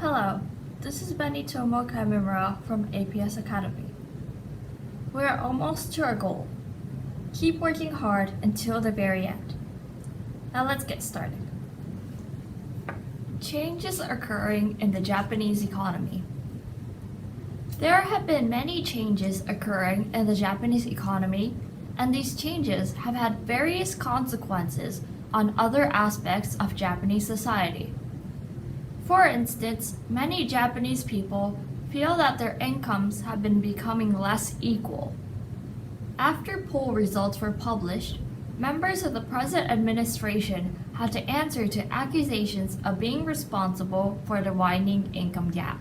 Hello, this is Benito Kamimura from aps Academy. We are almost to our goal. Keep working hard until the very end. Now let's get started. Changes occurring in the Japanese economy. There have been many changes occurring in the Japanese economy, and these changes have had various consequences on other aspects of Japanese society. For instance, many Japanese people feel that their incomes have been becoming less equal. After poll results were published, members of the present administration had to answer to accusations of being responsible for the widening income gap.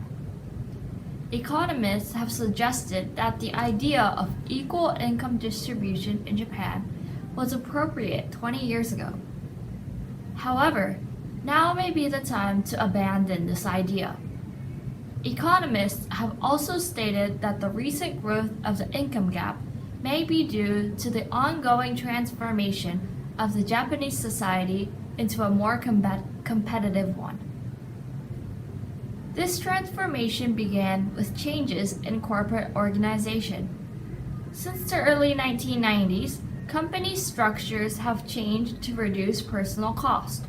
Economists have suggested that the idea of equal income distribution in Japan was appropriate 20 years ago. However, now may be the time to abandon this idea. Economists have also stated that the recent growth of the income gap may be due to the ongoing transformation of the Japanese society into a more competitive one. This transformation began with changes in corporate organization. Since the early 1990s, company structures have changed to reduce personal cost.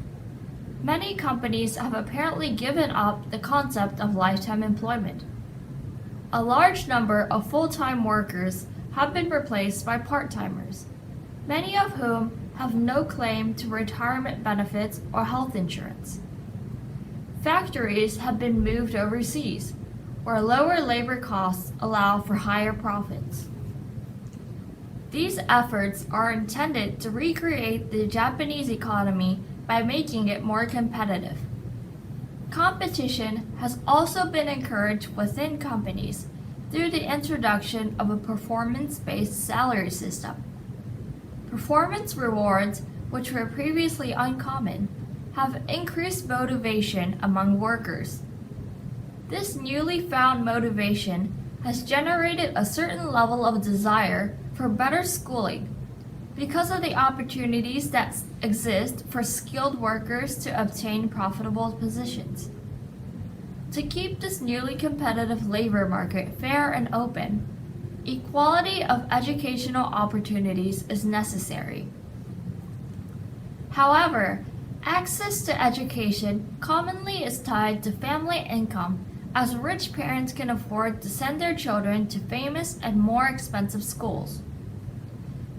Many companies have apparently given up the concept of lifetime employment. A large number of full-time workers have been replaced by part-timers, many of whom have no claim to retirement benefits or health insurance. Factories have been moved overseas, where lower labor costs allow for higher profits. These efforts are intended to recreate the Japanese economy by making it more competitive. Competition has also been encouraged within companies through the introduction of a performance-based salary system. Performance rewards, which were previously uncommon, have increased motivation among workers. This newly found motivation has generated a certain level of desire for better schooling because of the opportunities that exist for skilled workers to obtain profitable positions. To keep this newly competitive labor market fair and open, equality of educational opportunities is necessary. However, access to education commonly is tied to family income, as rich parents can afford to send their children to famous and more expensive schools.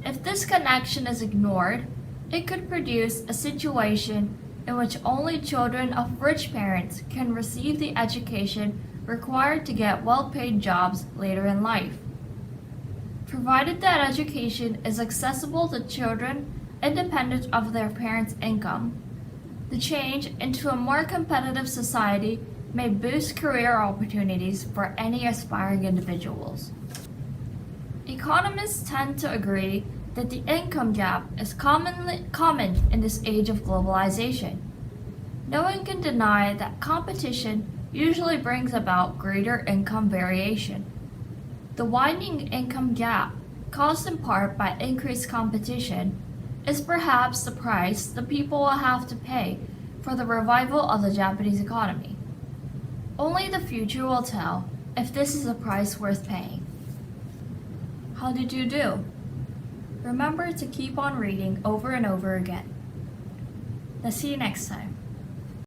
If this connection is ignored, it could produce a situation in which only children of rich parents can receive the education required to get well-paid jobs later in life. Provided that education is accessible to children independent of their parents' income, the change into a more competitive society may boost career opportunities for any aspiring individuals. Economists tend to agree that the income gap is common in this age of globalization. No one can deny that competition usually brings about greater income variation. The widening income gap, caused in part by increased competition, is perhaps the price the people will have to pay for the revival of the Japanese economy. Only the future will tell if this is a price worth paying. How did you do? Remember to keep on reading over and over again. Now see you next time.